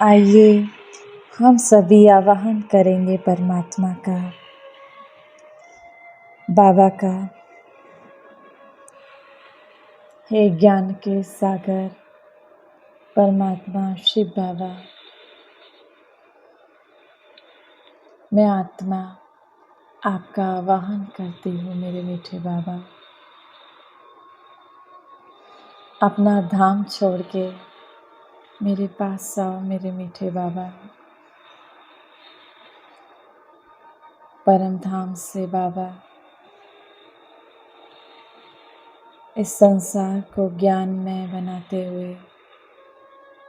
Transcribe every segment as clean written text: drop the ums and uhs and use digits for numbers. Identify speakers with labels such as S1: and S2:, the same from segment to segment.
S1: आइए हम सभी आवाहन करेंगे परमात्मा का, बाबा का। हे ज्ञान के सागर परमात्मा शिव बाबा, मैं आत्मा आपका आवाहन करती हूँ मेरे मीठे बाबा। अपना धाम छोड़ के मेरे पास आओ मेरे मीठे बाबा। परम धाम से बाबा इस संसार को ज्ञानमय बनाते हुए,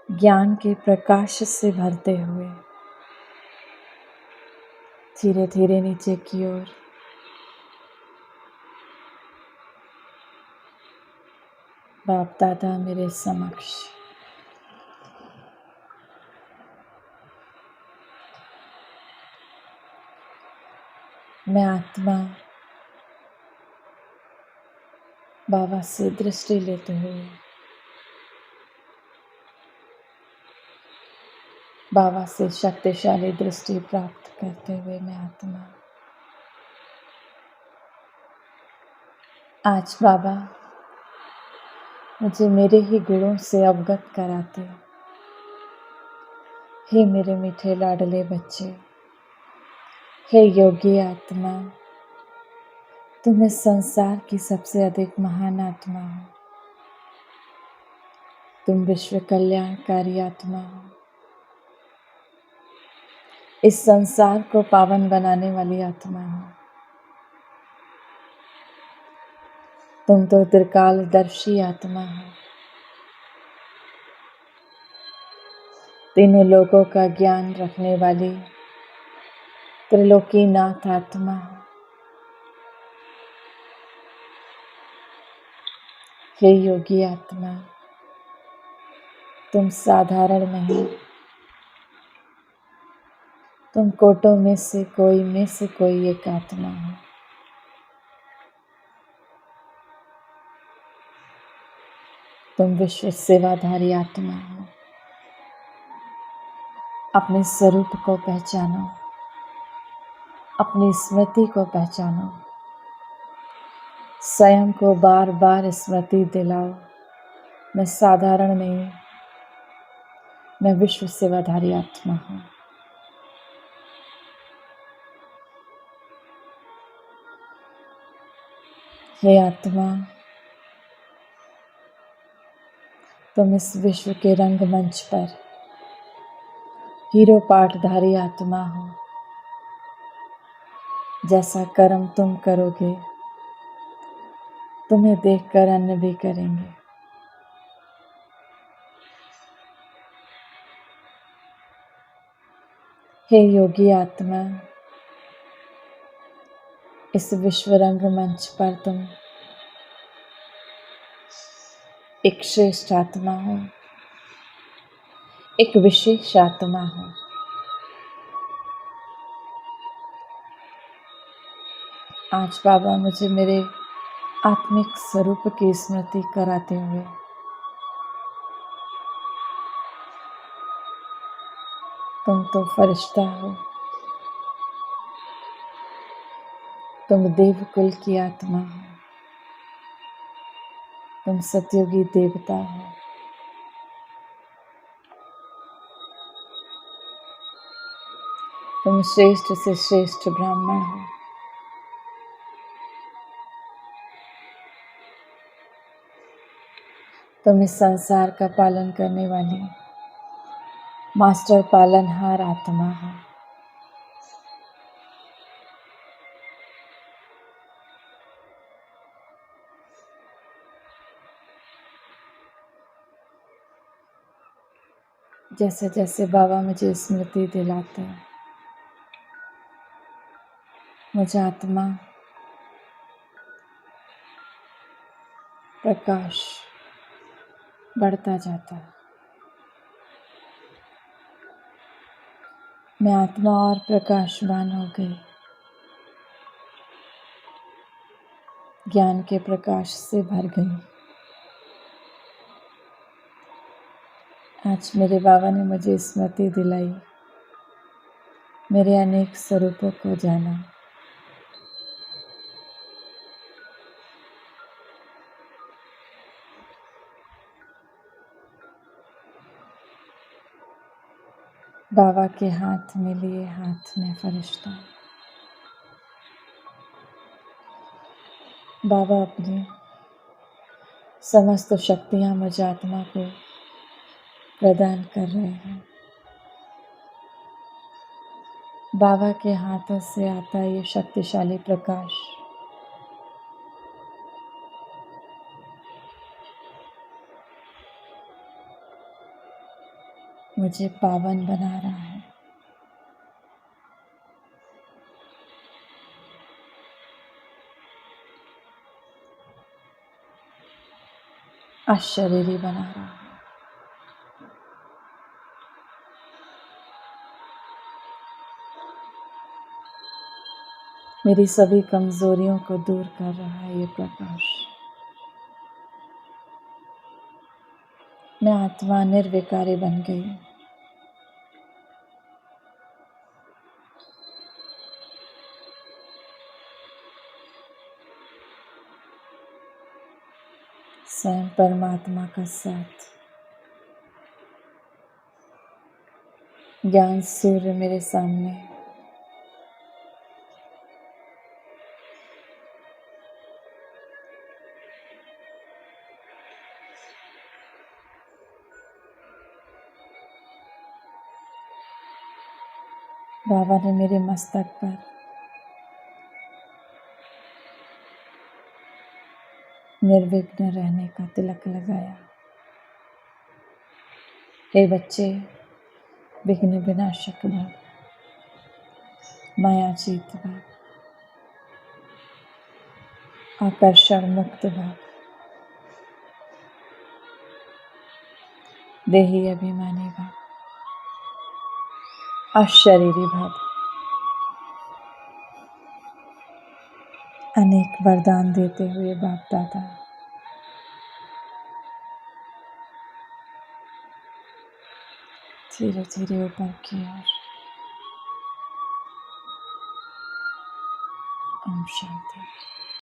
S1: ज्ञान के प्रकाश से भरते हुए धीरे धीरे नीचे की ओर बाप दादा मेरे समक्ष मैं आत्मा बाबा से दृष्टि लेते हुए, बाबा से शक्तिशाली दृष्टि प्राप्त करते हुए मैं आत्मा आज बाबा मुझे मेरे ही गुणों से अवगत कराते। हे मेरे मीठे लाडले बच्चे, हे योगी आत्मा, तुम इस संसार की सबसे अधिक महान आत्मा हो। तुम विश्व कल्याणकारी आत्मा हो। इस संसार को पावन बनाने वाली आत्मा हो। तुम तो त्रिकालदर्शी आत्मा हो। तीनों लोगों का ज्ञान रखने वाली त्रिलोकीनाथ आत्मा हो। हे योगी आत्मा, तुम साधारण नहीं, तुम कोटों में से कोई एक आत्मा हो। तुम विश्व सेवाधारी आत्मा हो। अपने स्वरूप को पहचानो, अपनी स्मृति को पहचानो, स्वयं को बार बार स्मृति दिलाओ, मैं साधारण नहीं, मैं विश्व सेवाधारी आत्मा हूँ। हे आत्मा, तुम इस विश्व के रंगमंच पर हीरो पाठधारी आत्मा हो। जैसा कर्म तुम करोगे, तुम्हें देखकर अन्य भी करेंगे। हे योगी आत्मा, इस विश्व रंगमंच पर तुम एक श्रेष्ठ आत्मा हो, एक विशेष आत्मा हो। आज बाबा मुझे मेरे आत्मिक स्वरूप की स्मृति कराते हुए तुम तो फरिश्ता हो, तुम देवकुल की आत्मा हो, तुम सतयुगी देवता हो। तुम श्रेष्ठ से श्रेष्ठ ब्राह्मण हो। तुम इस संसार का पालन करने वाली मास्टर पालनहार आत्मा हो। जैसे जैसे बाबा मुझे स्मृति दिलाते हैं, मुझे आत्मा प्रकाश बढ़ता जाता है। मैं आत्मा और प्रकाशवान हो गई। ज्ञान के प्रकाश से भर गई। आज मेरे बाबा ने मुझे स्मृति दिलाई, मेरे अनेक स्वरूपों को जाना। बाबा के हाथ में लिए हाथ में फरिश्ता। बाबा अपनी समस्त शक्तियां मुझ आत्मा को प्रदान कर रहे हैं। बाबा के हाथों से आता ये शक्तिशाली प्रकाश मुझे पावन बना रहा है। अशरीरी बना रहा है। मेरी सभी कमजोरियों को दूर कर रहा है ये प्रकाश। मैं आत्मा निर्विकारी बन गई। स्वयं परमात्मा का साथ, ज्ञान सूर्य मेरे सामने, बाबा ने मेरे मस्तक पर निर्विघ्न रहने का तिलक लगाया। हे बच्चे, विघ्न विनाशक भव, मायातीत भव, आकर्षण मुक्त भव, देही अभिमानी भव, अशरीरी भव। अनेक वरदान देते हुए बाप दादा धीरे धीरे ऊपर की ओर। ओम शांति।